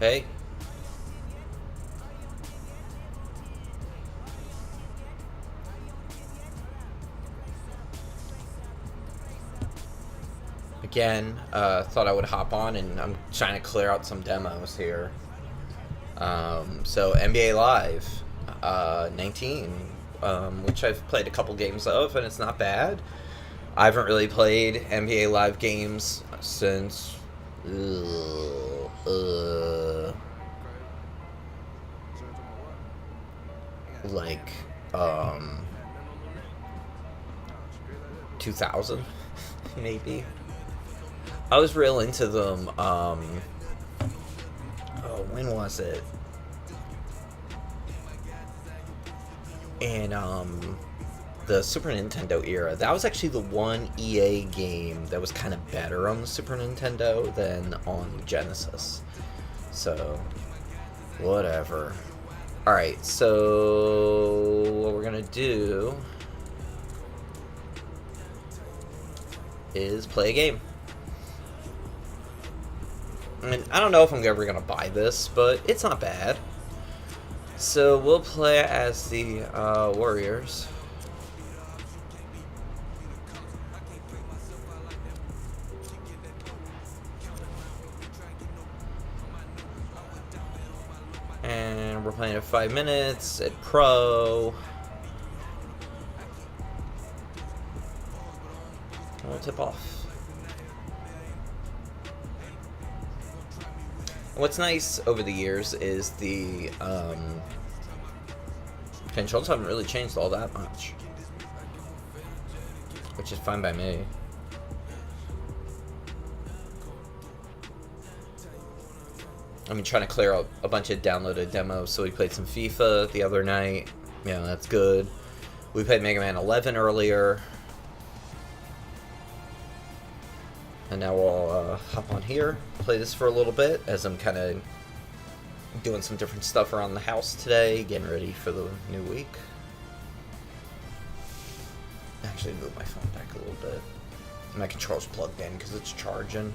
Hey. Again, thought I would hop on, and I'm trying to clear out some demos here. So NBA Live 19, which I've played a couple games of, and it's not bad. I haven't really played NBA Live games since like um 2000 maybe. I was real into them. Oh, when was it? In the Super Nintendo era. That was actually the one EA game that was kind of better on the Super Nintendo than on the Genesis. So, whatever. Alright, so what we're gonna do is play a game. I mean, I don't know if I'm ever gonna buy this, but it's not bad. So we'll play as the Warriors. And we're playing at 5 minutes at Pro. We'll tip off. What's nice over the years is the controls haven't really changed all that much, which is fine by me. I mean, trying to clear out a bunch of downloaded demos. So we played some FIFA the other night. Yeah, that's good. We played Mega Man 11 earlier. And now we'll hop on here, play this for a little bit as I'm kind of doing some different stuff around the house today, getting ready for the new week. Actually, move my phone back a little bit. My controller's plugged in because it's charging.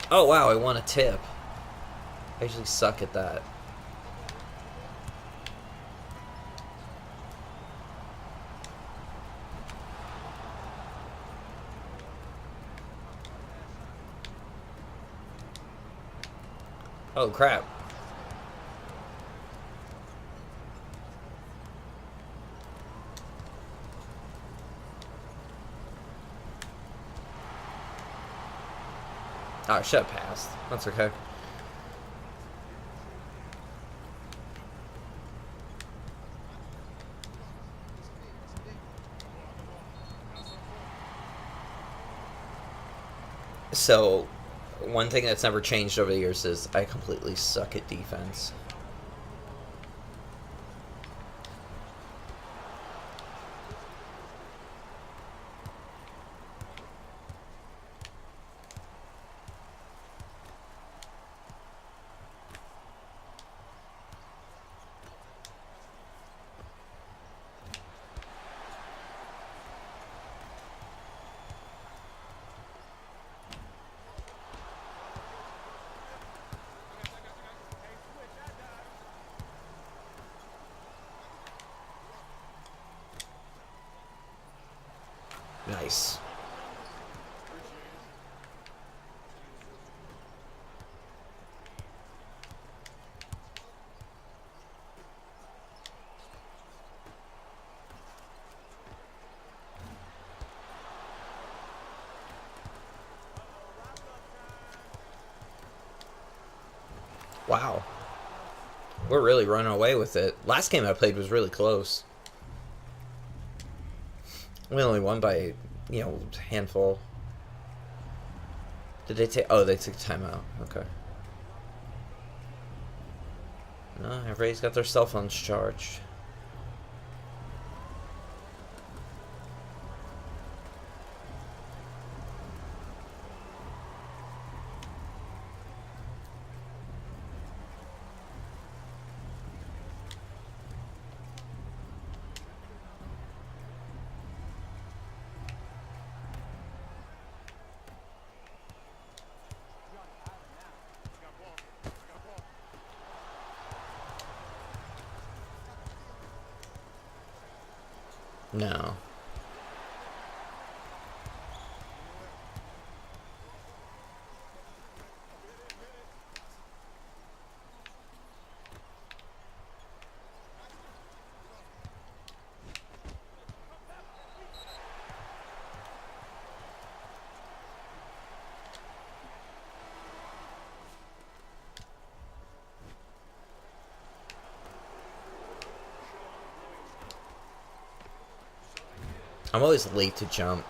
Oh wow, I won a tip. I usually suck at that. Oh crap. Oh, I should have passed. That's okay. So, one thing that's never changed over the years is I completely suck at defense. Nice. Wow. We're really running away with it. Last game I played was really close. We only won by, a handful. Did they take... Oh, they took timeout. Okay. No, everybody's got their cell phones charged. No. I'm always late to jump.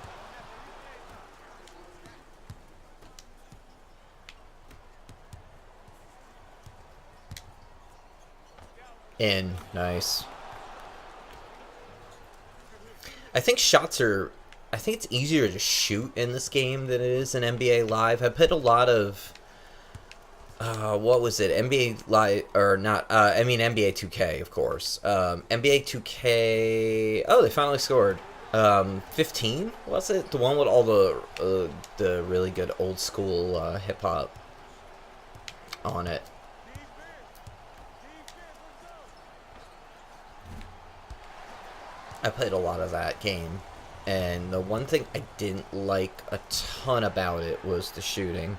In. Nice. I think shots are... I think it's easier to shoot in this game than it is in NBA Live. I played a lot of... what was it? NBA Live... Or not... I mean, NBA 2K, of course. NBA 2K... Oh, they finally scored. 15, was it? The one with all the really good old school hip-hop on it. I played a lot of that game, and the one thing I didn't like a ton about it was the shooting.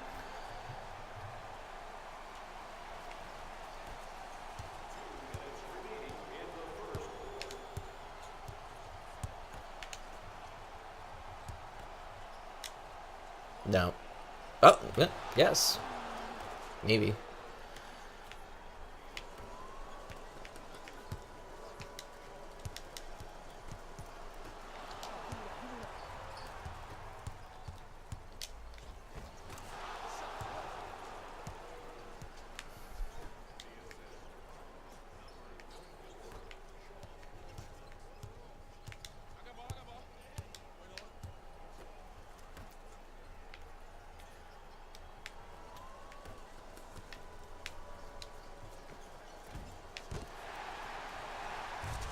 No. Oh, yes. Maybe.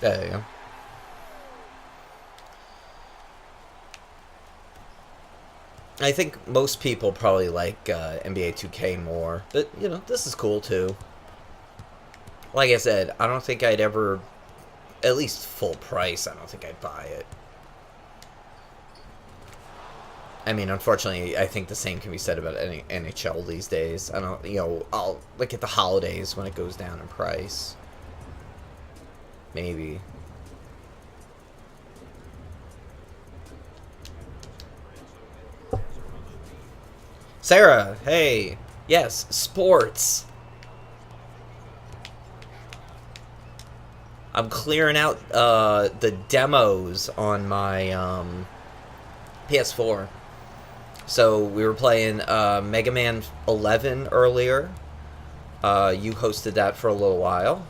There you go. I think most people probably like NBA 2K more, but, you know, this is cool, too. Like I said, I don't think I'd ever, at least full price, I don't think I'd buy it. I mean, unfortunately, I think the same can be said about any NHL these days. I don't, you know, I'll look at the holidays when it goes down in price. Maybe. Sarah, hey. Yes, sports. I'm clearing out the demos on my PS4. So we were playing Mega Man 11 earlier. You hosted that for a little while.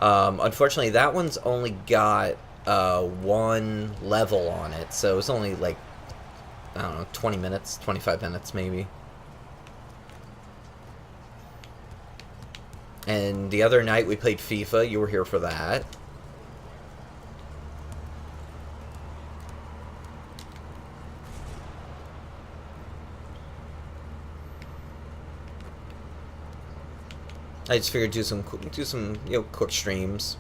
Unfortunately, that one's only got one level on it, so it's only like, I don't know, 20 minutes, 25 minutes maybe. And the other night we played FIFA. You were here for that. I just figured do some you know, quick streams.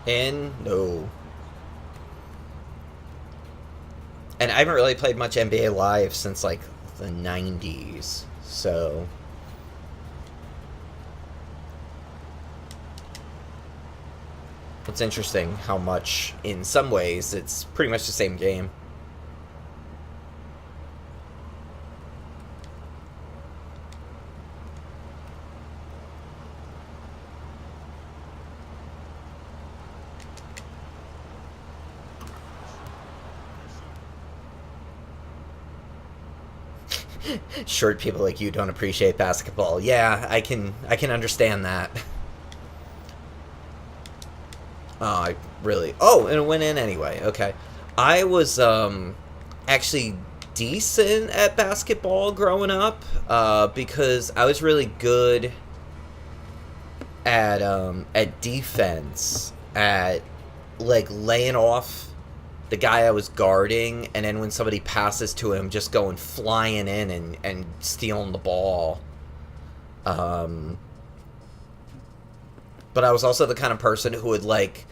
And no. And I haven't really played much NBA Live since like the 90s, so it's interesting how much, in some ways, it's pretty much the same game. Short people like you don't appreciate basketball. Yeah, I can understand that. Oh, I really... Oh, and it went in anyway. Okay. I was, actually decent at basketball growing up, because I was really good at defense, at, like, laying off the guy I was guarding, and then when somebody passes to him, just going flying in and stealing the ball. But I was also the kind of person who would, like,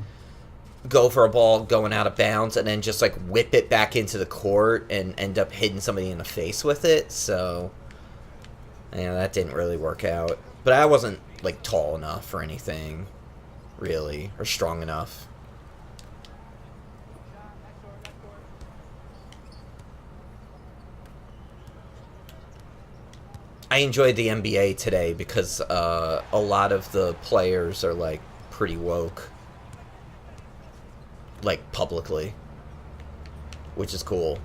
go for a ball going out of bounds and then just, like, whip it back into the court and end up hitting somebody in the face with it. So, yeah, that didn't really work out. But I wasn't, like, tall enough or anything, really, or strong enough. I enjoyed the NBA today because a lot of the players are, like, pretty woke. Like, publicly. Which is cool.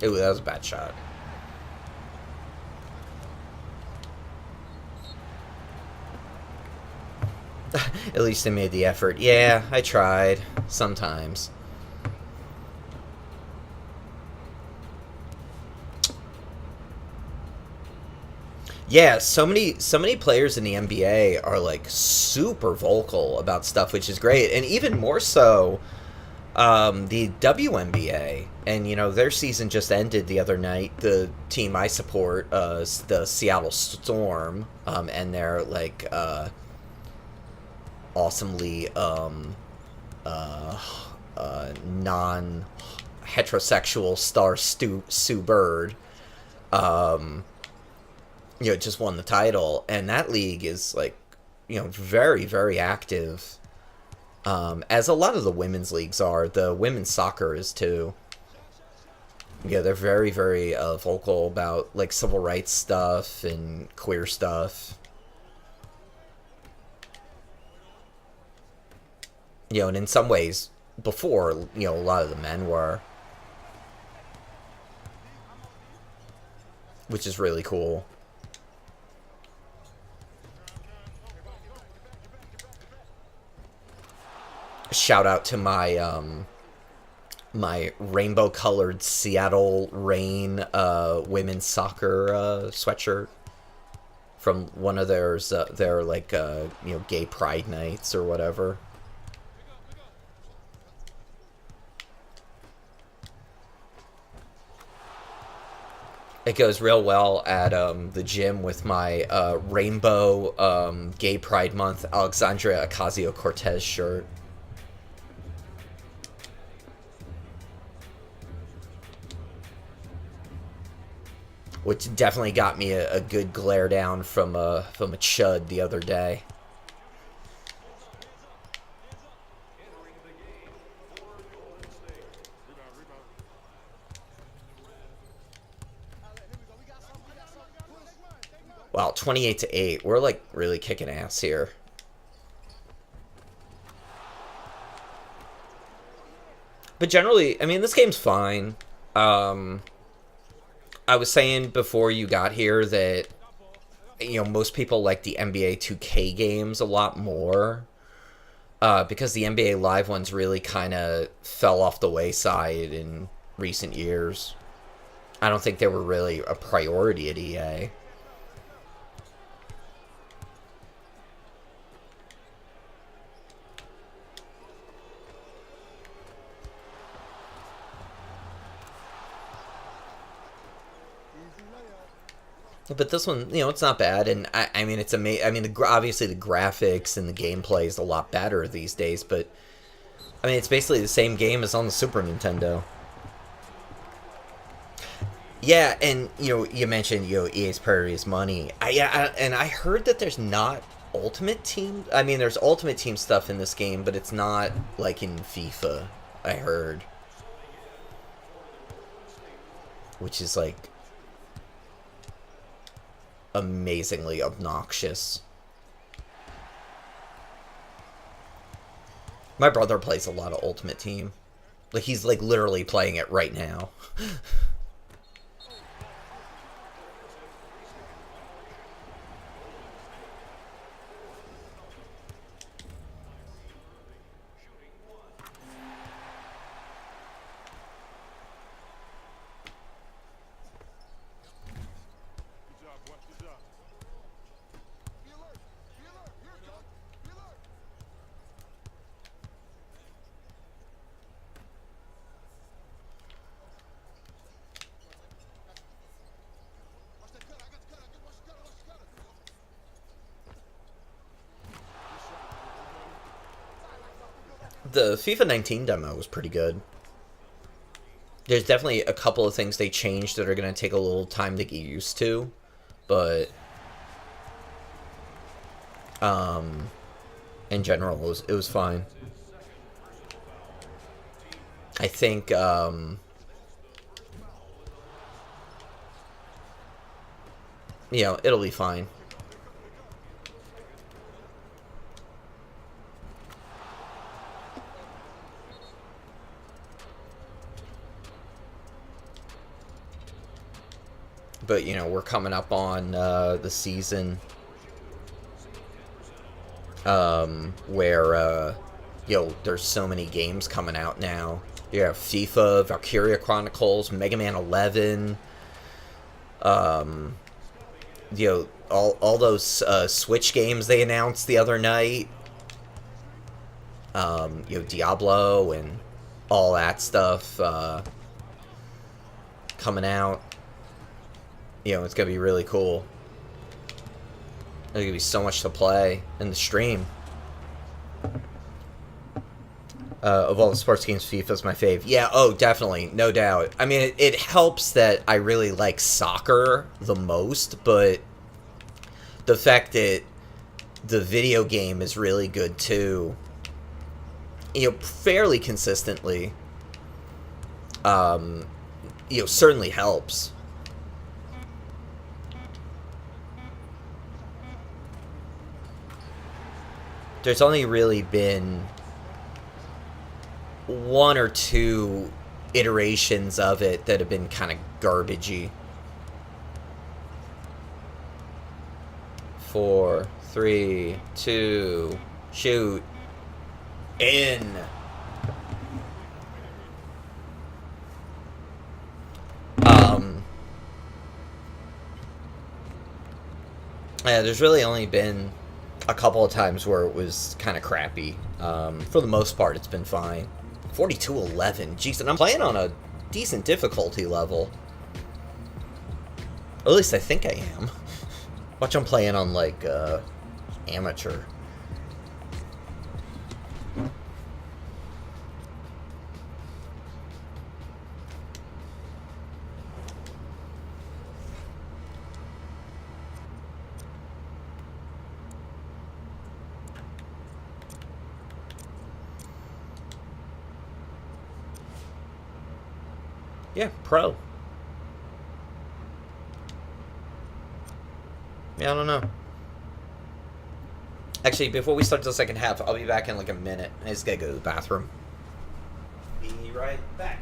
Ooh, that was a bad shot. At least I made the effort. Yeah, I tried. Sometimes. Yeah, so many players in the NBA are, like, super vocal about stuff, which is great, and even more so, the WNBA, and their season just ended the other night. The team I support, the Seattle Storm, and their, like, awesomely uh, non heterosexual star Sue Bird. Um, just won the title, and that league is, like, very, very active. As a lot of the women's leagues are. The women's soccer is too. Yeah, they're very, very vocal about, like, civil rights stuff and queer stuff. And in some ways, before, a lot of the men were. Which is really cool. Shout out to my rainbow colored Seattle Rain women's soccer sweatshirt from one of their like gay pride nights or whatever. It goes real well at the gym with my rainbow gay pride month Alexandria Ocasio-Cortez shirt. Which definitely got me a good glare down from a chud the other day. Wow, 28-8. We're, like, really kicking ass here. But generally, I mean, this game's fine. I was saying before you got here that, most people like the NBA 2K games a lot more. Because the NBA Live ones really kind of fell off the wayside in recent years. I don't think they were really a priority at EA. But this one, it's not bad, and I mean, it's amazing. I mean, obviously the graphics and the gameplay is a lot better these days, but I mean, it's basically the same game as on the Super Nintendo. Yeah, and you mentioned EA's priority is money. And I heard that there's not Ultimate Team. I mean, there's Ultimate Team stuff in this game, but it's not like in FIFA. I heard, which is like amazingly obnoxious. My brother plays a lot of Ultimate Team. Like, he's, like, literally playing it right now. The FIFA 19 demo was pretty good. There's definitely a couple of things they changed that are going to take a little time to get used to, but in general, it was fine. I think it'll be fine. But we're coming up on the season where there's so many games coming out now. You have FIFA, Valkyria Chronicles, Mega Man 11, all those Switch games they announced the other night. Diablo and all that stuff coming out. It's gonna be really cool. There's gonna be so much to play in the stream. Of all the sports games, FIFA's my fave. Yeah, oh, definitely, no doubt. I mean, it helps that I really like soccer the most, but the fact that the video game is really good too, fairly consistently, certainly helps. There's only really been one or two iterations of it that have been kind of garbagey. 4, 3, 2, shoot. In. Yeah, there's really only been a couple of times where it was kind of crappy. For the most part, it's been fine. 4211, jeez, and I'm playing on a decent difficulty level. Or at least I think I am. Watch, I'm playing on, like, amateur. Yeah, pro. Yeah, I don't know. Actually, before we start the second half, I'll be back in like a minute. I just gotta go to the bathroom. Be right back.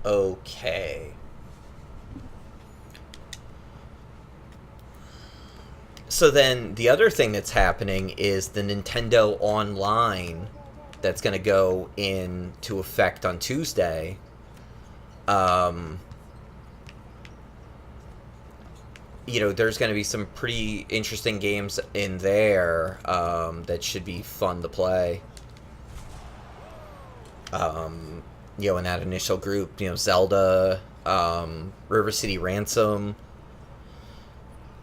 Okay. So then the other thing that's happening is the Nintendo Online that's going to go into effect on Tuesday. There's going to be some pretty interesting games in there that should be fun to play. In that initial group, Zelda, River City Ransom.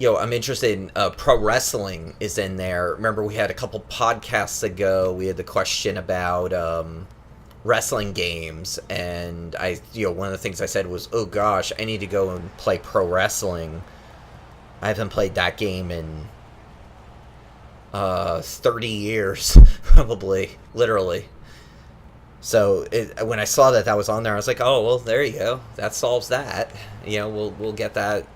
I'm interested in pro wrestling is in there. Remember, we had a couple podcasts ago, we had the question about wrestling games, and one of the things I said was, oh gosh, I need to go and play pro wrestling. I haven't played that game in 30 years, probably, literally. So when I saw that was on there, I was like, oh, well, there you go. That solves that. We'll get that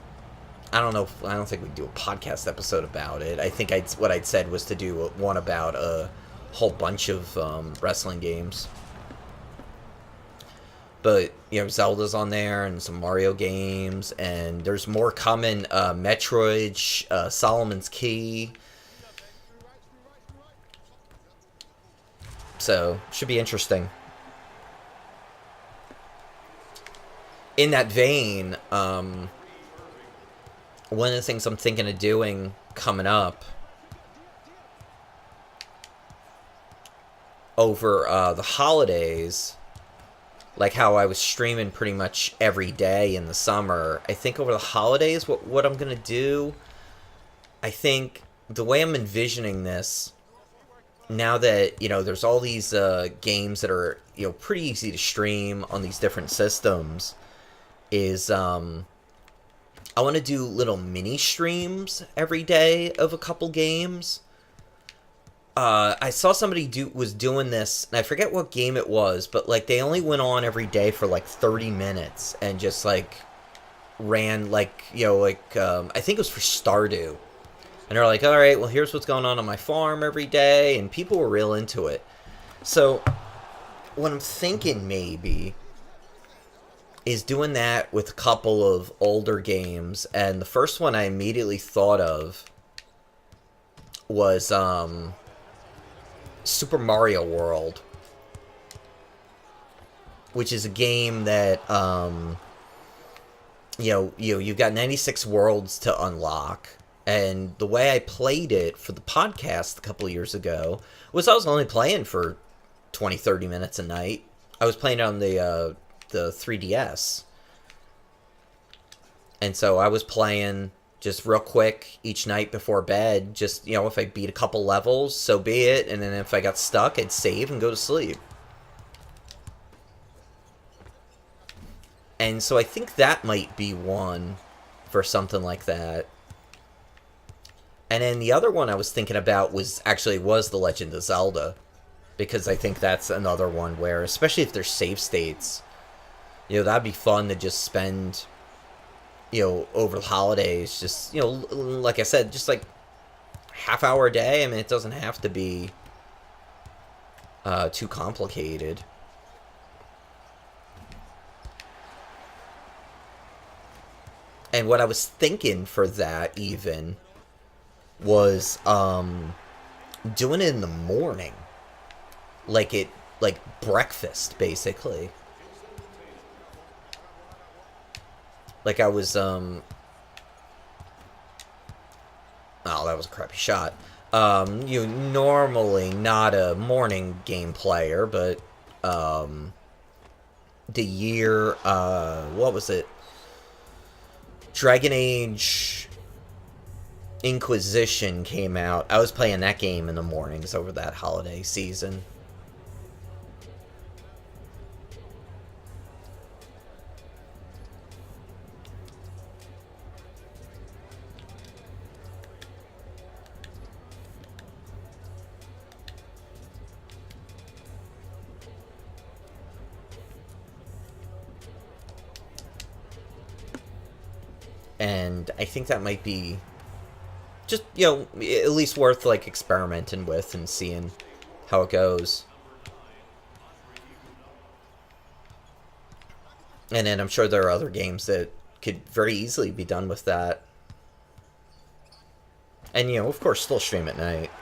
I don't know. I don't think we'd do a podcast episode about it. I think what I'd said was to do one about a whole bunch of wrestling games. But, Zelda's on there and some Mario games, and there's more coming. Metroid, Solomon's Key. So, should be interesting. In that vein, one of the things I'm thinking of doing coming up over the holidays, like how I was streaming pretty much every day in the summer, I think over the holidays, what I'm going to do, I think the way I'm envisioning this, now that, there's all these games that are, pretty easy to stream on these different systems, is I want to do little mini streams every day of a couple games. I saw somebody was doing this, and I forget what game it was, but like they only went on every day for like 30 minutes and just like ran I think it was for Stardew. And they're like, all right, well, here's what's going on my farm every day, and people were real into it. So what I'm thinking maybe is doing that with a couple of older games, and the first one I immediately thought of was Super Mario World, which is a game that you've got 96 worlds to unlock. And the way I played it for the podcast a couple of years ago was I was only playing for 20-30 minutes a night. I was playing on the 3DS, and so I was playing just real quick each night before bed. Just, if I beat a couple levels, so be it. And then if I got stuck, I'd save and go to sleep. And so I think that might be one for something like that. And then the other one I was thinking about was The Legend of Zelda. Because I think that's another one where, especially if there's save states, that'd be fun to just spend, over the holidays, just, like I said, just like half hour a day. I mean, it doesn't have to be too complicated. And what I was thinking for that even was doing it in the morning. Like breakfast, basically. Like I was, oh, that was a crappy shot. Normally not a morning game player, but, the year, what was it? Dragon Age Inquisition came out. I was playing that game in the mornings over that holiday season. And I think that might be just, at least worth, like, experimenting with and seeing how it goes. And then I'm sure there are other games that could very easily be done with that. And, of course, still stream at night.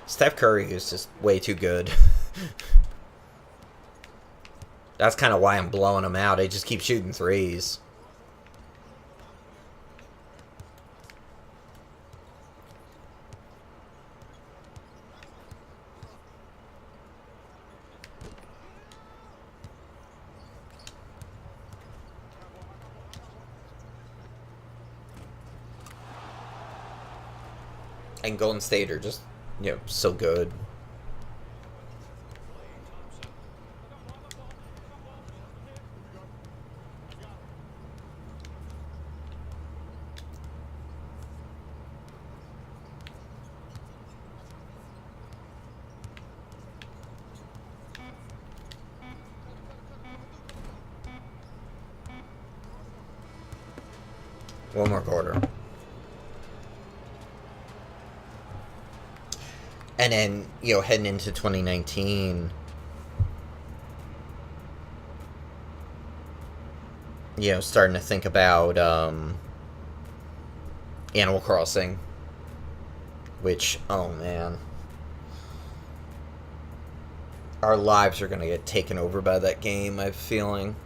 Steph Curry is just way too good. That's kind of why I'm blowing him out. I just keep shooting threes. And Golden State are just, so good. One more quarter. And then, heading into 2019, starting to think about Animal Crossing, which, oh man, our lives are going to get taken over by that game, I have a feeling.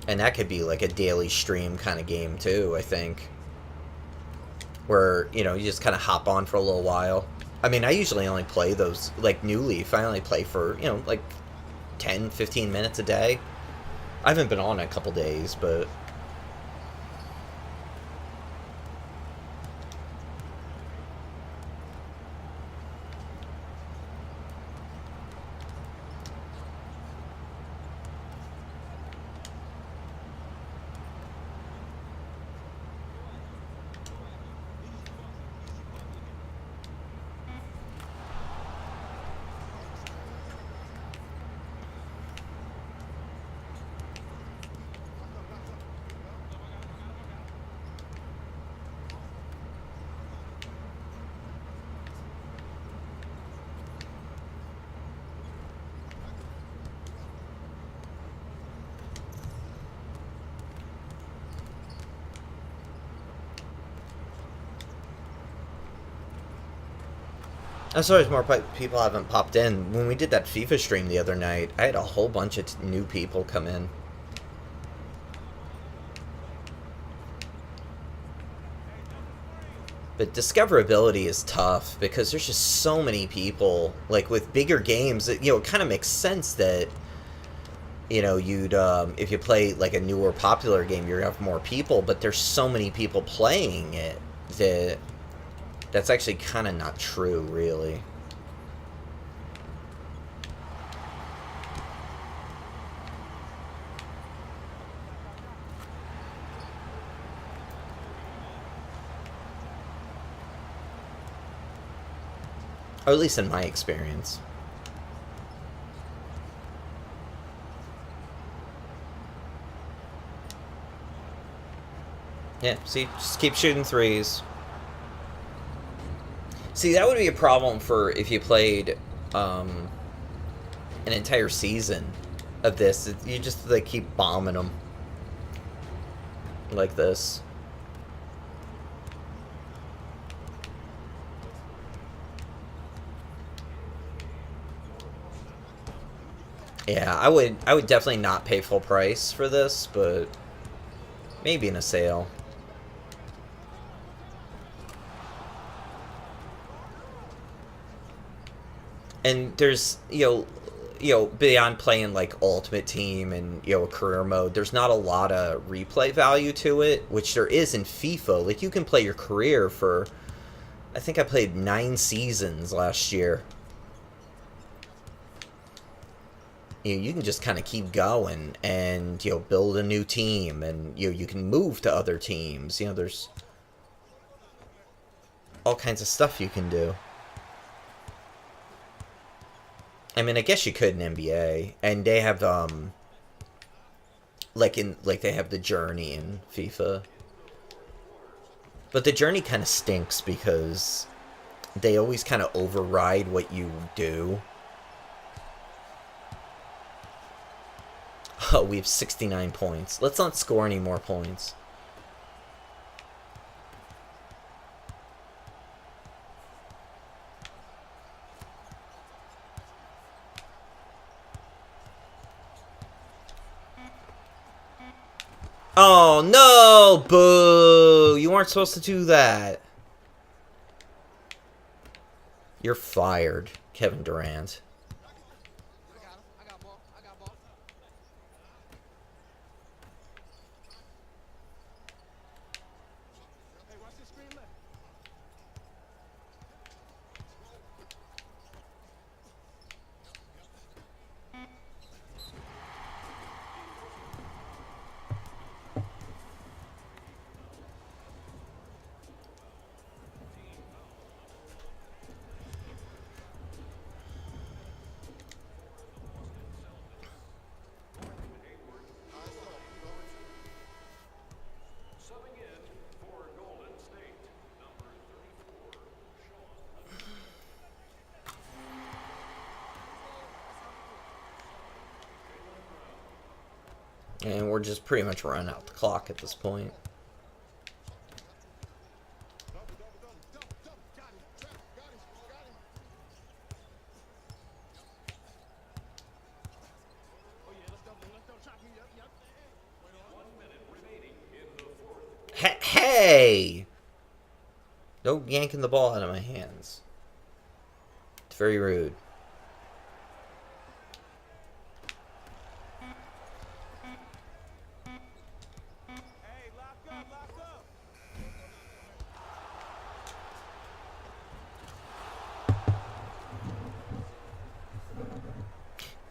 And that could be like a daily stream kind of game too, I think. Where, you just kind of hop on for a little while. I mean, I usually only play those, like New Leaf, I only play for, like 10, 15 minutes a day. I haven't been on in a couple days, but... I'm sorry more people haven't popped in. When we did that FIFA stream the other night, I had a whole bunch of new people come in. But discoverability is tough because there's just so many people. Like with bigger games, it kind of makes sense that you'd if you play like a newer popular game, you're gonna have more people. But there's so many people playing it that that's actually kind of not true, really. Or at least in my experience. Yeah, see, just keep shooting threes. See, that would be a problem for if you played an entire season of this. You just like keep bombing them like this. Yeah, I would definitely not pay full price for this, but maybe in a sale. And there's, beyond playing like Ultimate Team and, a career mode, there's not a lot of replay value to it, which there is in FIFA. Like, you can play your career for, I think I played 9 seasons last year. You can just kind of keep going and, build a new team, and, you can move to other teams. There's all kinds of stuff you can do. I mean, I guess you could in NBA, and they have like they have the journey in FIFA, but the journey kind of stinks because they always kind of override what you do. Oh, we have 69 points. Let's not score any more points. Oh, no! Boo! You weren't supposed to do that. You're fired, Kevin Durant. And we're just pretty much running out the clock at this point. Hey! No yanking the ball out of my hands. It's very rude.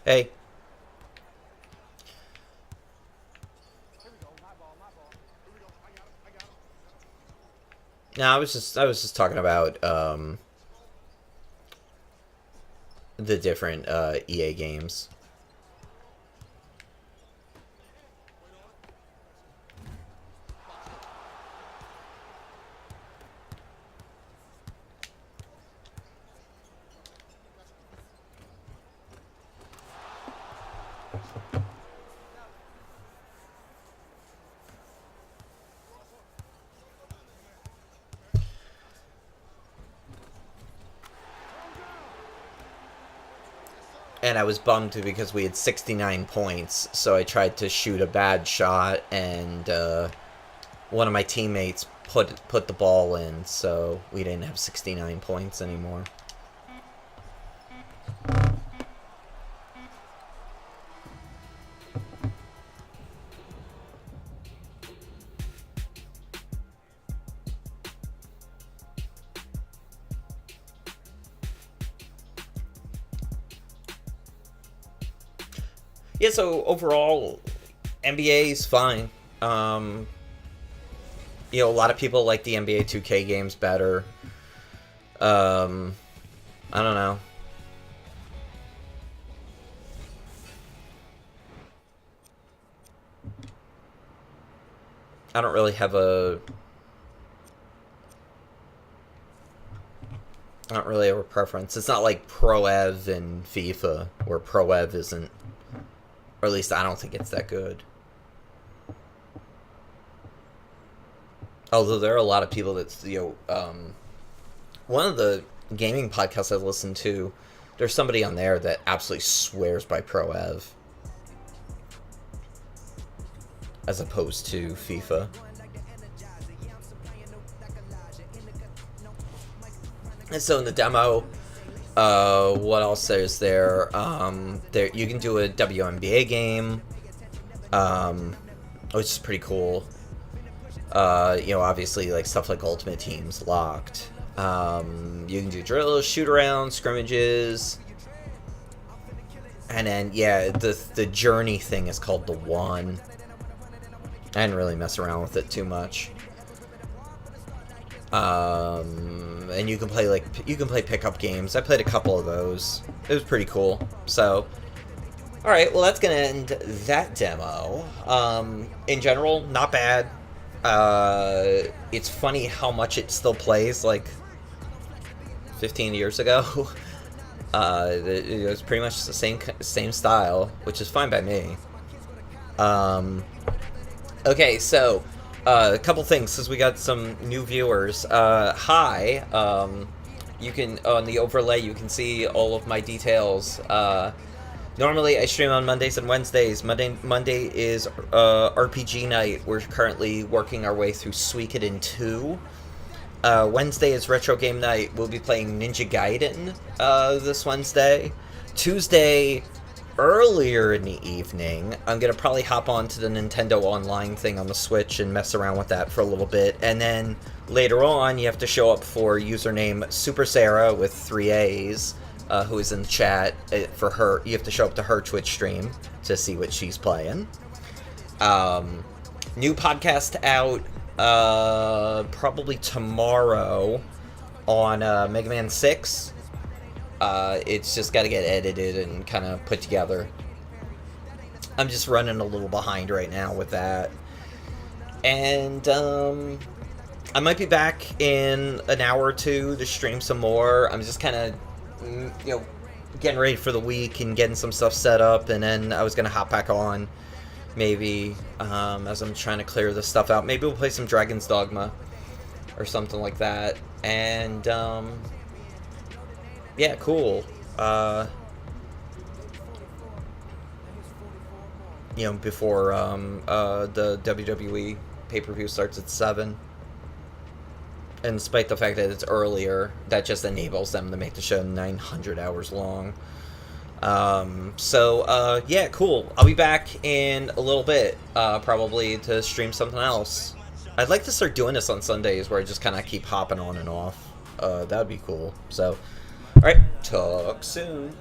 Hey. No, I was just talking about the different EA games. And I was bummed because we had 69 points, so I tried to shoot a bad shot, and one of my teammates put the ball in, so we didn't have 69 points anymore. Yeah, so overall, NBA is fine. You know, a lot of people like the NBA 2K games better. I don't know. I don't really have a... I don't really have a preference. It's not like Pro Ev and FIFA, where Pro Ev isn't... Or at least I don't think it's that good. Although there are a lot of people that, you know, one of the gaming podcasts I listen to, there's somebody on there that absolutely swears by Pro Ev. As opposed to FIFA. And so in the demo, what else is there? There you can do a WNBA game, which is pretty cool. You know, obviously, like stuff like Ultimate Team's locked. You can do drills, shoot-arounds, scrimmages, and then yeah, the journey thing is called the One. I didn't really mess around with it too much. And you can play pickup games. I played a couple of those. It was pretty cool. So, all right, well that's gonna end that demo. In general, not bad. It's funny how much it still plays like 15 years ago. It was pretty much the same style, which is fine by me. Okay, so. A couple things, since we got some new viewers. Hi, you can, on the overlay, you can see all of my details. Normally, I stream on Mondays and Wednesdays. Monday is RPG night. We're currently working our way through Suikoden 2. Wednesday is Retro Game Night. We'll be playing Ninja Gaiden this Wednesday. Tuesday... Earlier in the evening, I'm going to probably hop on to the Nintendo Online thing on the Switch and mess around with that for a little bit. And then later on, you have to show up for username Super Sarah with 3 A's, who is in the chat. For her, you have to show up to her Twitch stream to see what she's playing. New podcast out probably tomorrow on Mega Man 6. It's just got to get edited and kind of put together. I'm just running a little behind right now with that. And I might be back in an hour or two to stream some more. I'm just kind of, you know, getting ready for the week and getting some stuff set up. And then I was going to hop back on maybe, as I'm trying to clear this stuff out. Maybe we'll play some Dragon's Dogma or something like that. And, yeah, cool. Before the WWE pay-per-view starts at 7. And despite the fact that it's earlier, that just enables them to make the show 900 hours long. Yeah, cool. I'll be back in a little bit, probably to stream something else. I'd like to start doing this on Sundays, where I just kind of keep hopping on and off. That would be cool. So, alright, talk soon.